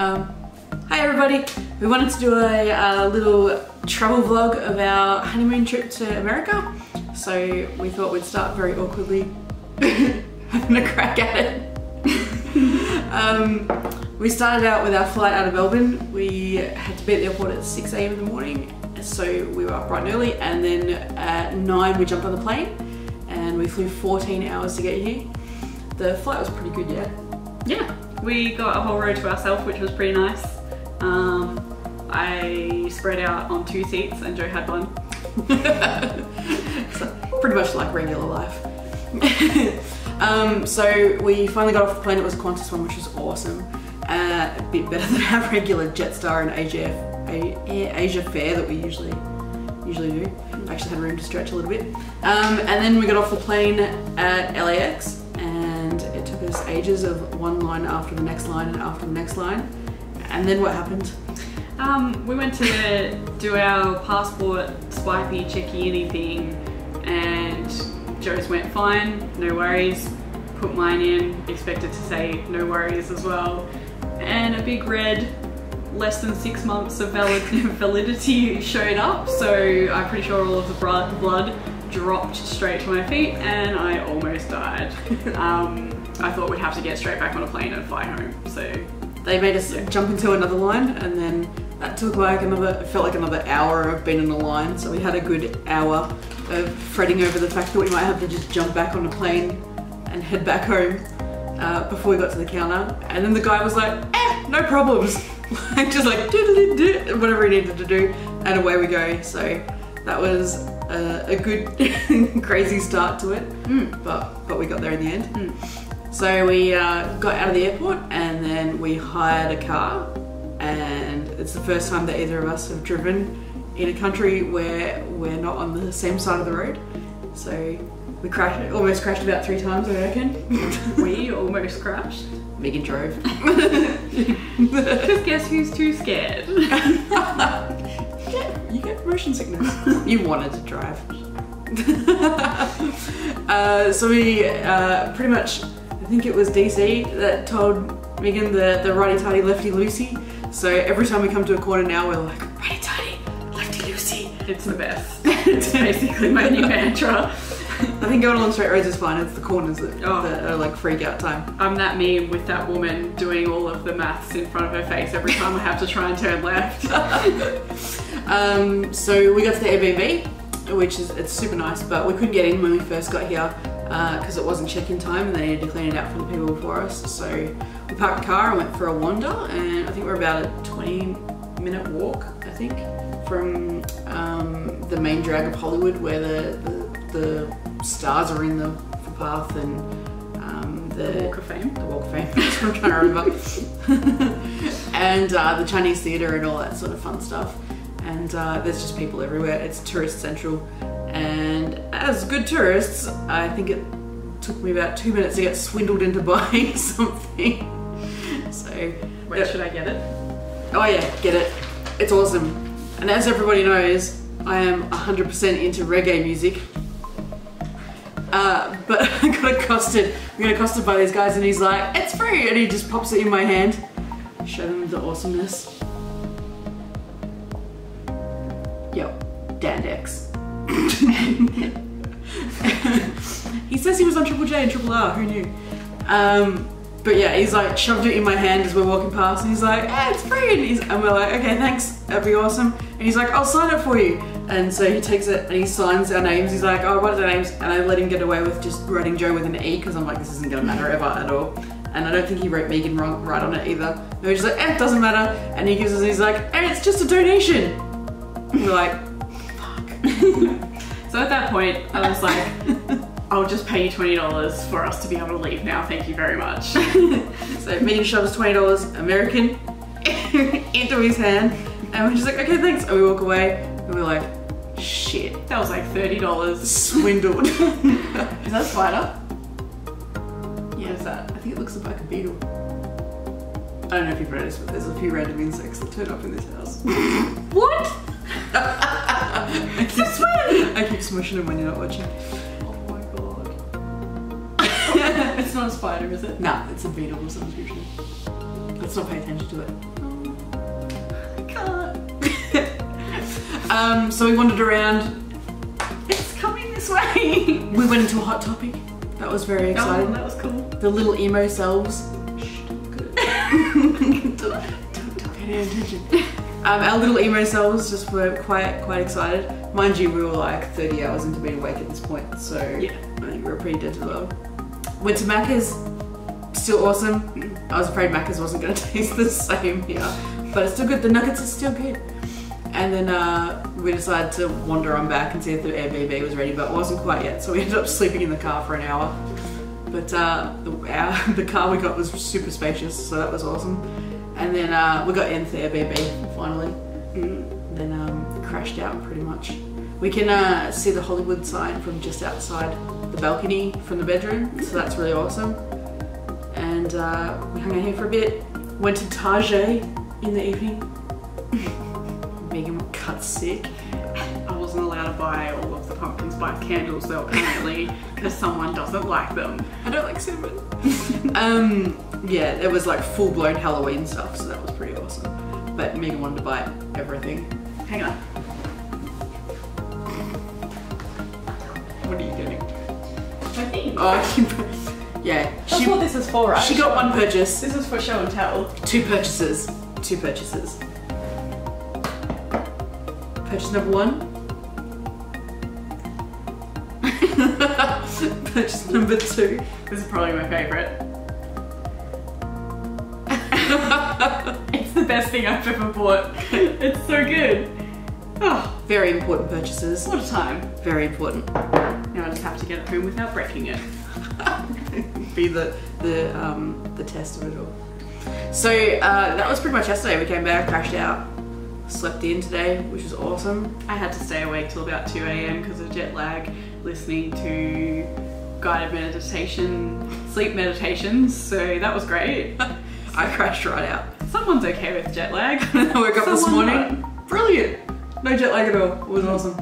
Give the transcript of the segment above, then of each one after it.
Hi everybody! We wanted to do a little travel vlog of our honeymoon trip to America. So we thought we'd start very awkwardly having a crack at it. We started out with our flight out of Melbourne. We had to be at the airport at 6 AM in the morning, so we were up bright and early, and then at 9 we jumped on the plane and we flew 14 hours to get here. The flight was pretty good, yeah? Yeah, we got a whole row to ourselves, which was pretty nice. I spread out on 2 seats and Joe had one. So, pretty much like regular life. So we finally got off the plane. It was a Qantas one, which was awesome. A bit better than our regular Jetstar and Asia fare that we usually do. Actually had room to stretch a little bit. And then we got off the plane at LAX, and it took us ages of one line after the next line and after the next line. And then what happened? We went to do our passport swipey checky anything, and Joe's went fine, no worries. Put mine in, expected to say no worries as well. And a big red, less than 6 months of validity showed up, so I'm pretty sure all of the blood dropped straight to my feet and I almost died. I thought we'd have to get straight back on a plane and fly home, so. They made us jump into another line, and then that took like it felt like another hour of being in a line, so we had a good hour of fretting over the fact that we might have to just jump back on the plane and head back home before we got to the counter. And then the guy was like, no problems. Just like do whatever he needed to do, and away we go. So that was a good crazy start to it, but we got there in the end. So we got out of the airport and then we hired a car, and it's the first time that either of us have driven in a country where we're not on the same side of the road. So we almost crashed about 3 times, I reckon. We almost crashed. Megan drove. Just guess who's too scared? You get motion sickness. You wanted to drive. So we pretty much, I think it was DC that told Megan the righty-tighty, lefty-loosey. So every time we come to a corner now, we're like, righty-tighty, lefty-loosey. It's the best. It's basically my new mantra. I think going along straight roads is fine. It's the corners that are like freak out time. I'm that meme with that woman doing all of the maths in front of her face every time I have to try and turn left. So we got to the Airbnb, which is, it's super nice, but we couldn't get in when we first got here because it wasn't check-in time and they needed to clean it out for the people before us. So we parked the car and went for a wander, and I think we're about a 20-minute walk, I think, from the main drag of Hollywood, where the stars are in the footpath, and the Walk of Fame. The Walk of Fame, that's what I'm trying to remember. And the Chinese theatre and all that sort of fun stuff. And there's just people everywhere. It's tourist central. And as good tourists, I think it took me about 2 minutes to get swindled into buying something. So, wait, should I get it? Oh yeah, get it. It's awesome. And as everybody knows, I am 100% into reggae music. But I got accosted by these guys, and he's like, it's free, and he just pops it in my hand. Show them the awesomeness. Yo, Dandex. He says he was on Triple J and Triple R, who knew? But yeah, he's like shoved it in my hand as we're walking past, and he's like, hey, it's free, and we're like, okay, thanks, that'd be awesome. And he's like, I'll sign it for you. And so he takes it and he signs our names. He's like, oh, what are the names? And I let him get away with just writing Joe with an E, because I'm like, this isn't gonna matter ever at all. And I don't think he wrote Megan right on it either. And we're just like, it doesn't matter. And he gives us, he's like, hey, it's just a donation. And we're like, fuck. So at that point, I was like, I'll just pay you $20 for us to be able to leave now, thank you very much. So Megan shoves $20 American into his hand, and we're just like, okay, thanks. And we walk away, and we're like, shit. That was like $30. Swindled. Is that a spider? Yeah. What is that? I think it looks like a beetle. I don't know if you've noticed, but there's a few random insects that turn up in this house. What? I keep smushing them when you're not watching. Oh my god. It's not a spider, is it? Nah, it's a beetle of some description. Let's not pay attention to it. I can't. So we wandered around. It's coming this way. We went into a hot topic. That was very exciting. Oh, that was cool. The little emo selves. Don't pay any attention. Our little emo selves just were quite excited. Mind you, we were like 30 hours into being awake at this point, so yeah, I think we were pretty dead to the world. Went to Macca's, still awesome. I was afraid Macca's wasn't going to taste the same here, but it's still good. The nuggets are still good. And then we decided to wander on back and see if the Airbnb was ready, but it wasn't quite yet, so we ended up sleeping in the car for an hour. But the car we got was super spacious, so that was awesome. And then we got into the Airbnb finally. Then crashed out pretty much. We can see the Hollywood sign from just outside the balcony from the bedroom, so that's really awesome. And we hung out here for a bit. Went to Target in the evening. Megan got sick. I wasn't allowed to buy all of the pumpkin spice candles though, apparently, because someone doesn't like them. I don't like cinnamon. Yeah, it was like full-blown Halloween stuff, so that was pretty awesome. But Megan wanted to buy everything. Hang on. What are you getting? My thing. Oh, yeah. That's what this is for, right? She got one purchase. This is for show and tell. Two purchases. Purchase number 1. Purchase number 2. This is probably my favourite. It's the best thing I've ever bought. It's so good. Oh, Very important purchases. what a time. Very important. Now I just have to get it home without breaking it. Be the test of it all. So that was pretty much yesterday. We came back, crashed out, slept in today, which was awesome. I had to stay awake till about 2 AM because of jet lag, listening to guided meditation, sleep meditations, so that was great. I crashed right out. Someone's okay with jet lag. I woke up this morning. Brilliant. No jet lag at all. It was awesome.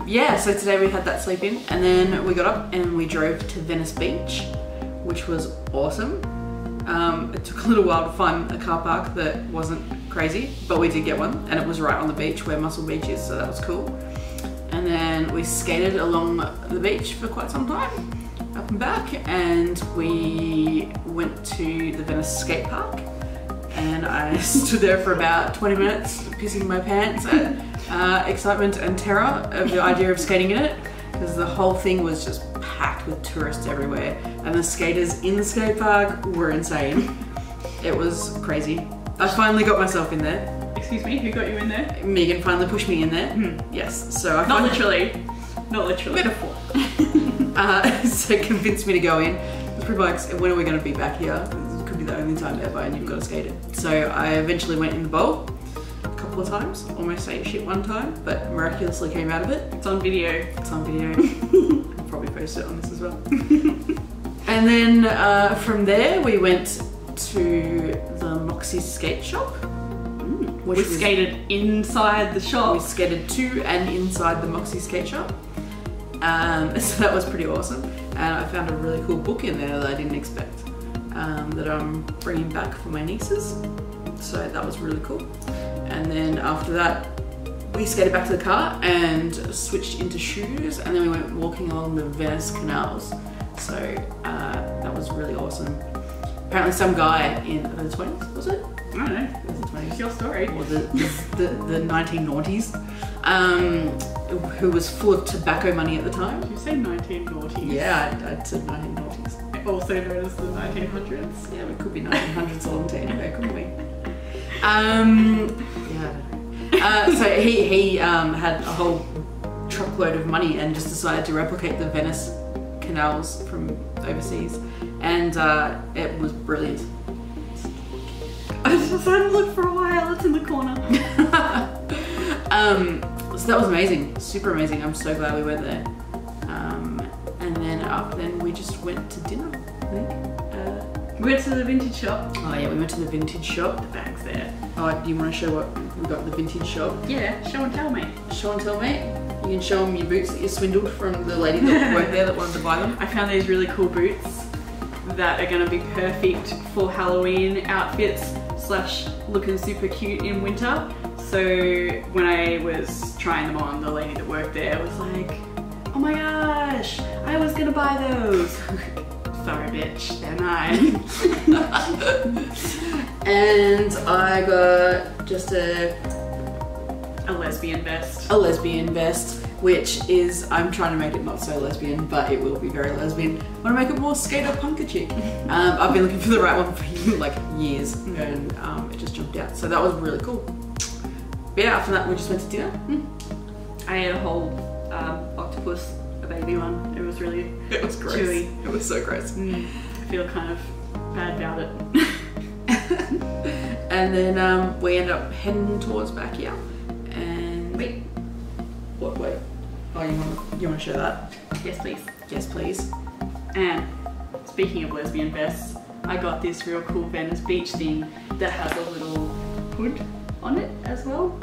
Yeah, so today we had that sleep in, and then we got up and we drove to Venice Beach, which was awesome. It took a little while to find a car park that wasn't crazy, but we did get one, and it was right on the beach where Muscle Beach is, so that was cool. And then we skated along the beach for quite some time, up and back, and we went to the Venice skate park, and I stood there for about 20 minutes pissing my pants at excitement and terror of the idea of skating in it, because the whole thing was just packed with tourists everywhere, and the skaters in the skate park were insane. It was crazy. I finally got myself in there. Excuse me, who got you in there? Megan finally pushed me in there. Yes, so I Not literally. Metaphor. So convinced me to go in. It was pretty like, when are we going to be back here? This could be the only time ever, and you've got to skate it. So I eventually went in the bowl a couple of times, almost ate shit one time, but miraculously came out of it. It's on video. It's on video. I'll probably post it on this as well. And then from there we went to the Moxi skate shop. We skated inside the shop. We skated to and inside the Moxi skate shop. So that was pretty awesome. And I found a really cool book in there that I didn't expect, that I'm bringing back for my nieces. So that was really cool. And then after that, we skated back to the car and switched into shoes, and then we went walking along the Venice Canals. So that was really awesome. Apparently some guy in the 20s, was it? I don't know. It was the 20s. It's your story. Or the 1990s, who was full of tobacco money at the time. Did you say 1990s? Yeah, I'd said 1990s. Also known as the 1900s. Yeah, we could be 1900s a long time ago, couldn't we? Yeah, I don't know. So he had a whole truckload of money and just decided to replicate the Venice Canals from overseas, and it was brilliant. I just had to look for a while. It's in the corner. So that was amazing, super amazing. I'm so glad we went there. And then after then we just went to dinner, I think. We went to the vintage shop. Oh yeah, we went to the vintage shop. The bag's there. Oh, do you want to show what we got at the vintage shop? Yeah, show and tell, mate. Show and tell, mate. You can show them your boots that you swindled from the lady that worked there that wanted to buy them. I found these really cool boots. that are gonna be perfect for Halloween outfits slash looking super cute in winter. So when I was trying them on, the lady that worked there was like, oh my gosh, I was gonna buy those. Sorry bitch, they're mine. And I got just a lesbian vest. A lesbian vest, which is, I'm trying to make it not so lesbian, but it will be very lesbian. I want to make it more skater punker chick. I've been looking for the right one for like years, and it just jumped out. So that was really cool. But yeah, after that we just went to dinner. I ate a whole octopus, a baby one. It was really gross. Chewy. It was so gross. I feel kind of bad about it. And then we ended up heading towards back here. And wait. What? Wait. Oh, you want to show that? Yes, please. Yes, please. And speaking of lesbian vests, I got this real cool Venice beach thing that has a little hood on it as well.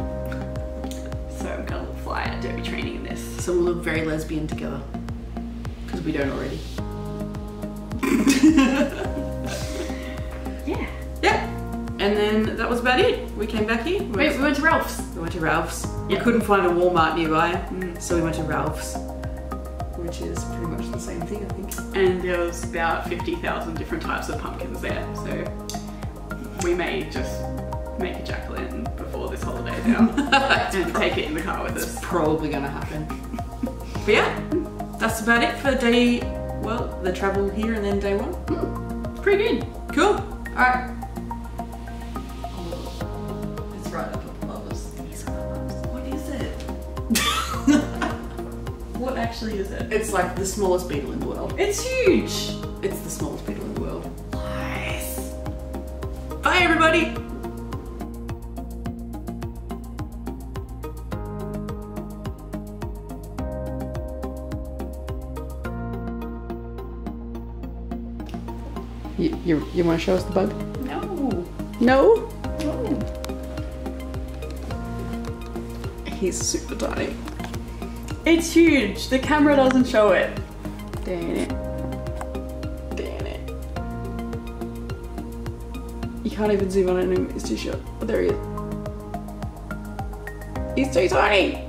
So I'm gonna look fly at derby training in this. So we'll look very lesbian together. Because we don't already. Yeah. Yeah. And then that was about it. We came back here. Wait, we went to Ralph's. We went to Ralph's. Yeah. We couldn't find a Walmart nearby, so we went to Ralph's, which is pretty much the same thing, I think. And there was about 50,000 different types of pumpkins there, so we may just make a jack-o'-lantern before this holiday is out and take it in the car with us. It's probably gonna happen. But yeah, that's about it for day, well, the travel here and then day one. Pretty good. Cool. All right. It's right up above us. What is it? What actually is it? It's like the smallest beetle in the world. It's huge. It's the smallest beetle in the world. Nice. Bye, everybody. You want to show us the bug? No. No? No. He's super tiny. It's huge. The camera doesn't show it. Dang it. Dang it. You can't even zoom on him, it's too short. Oh, there he is. He's too tiny!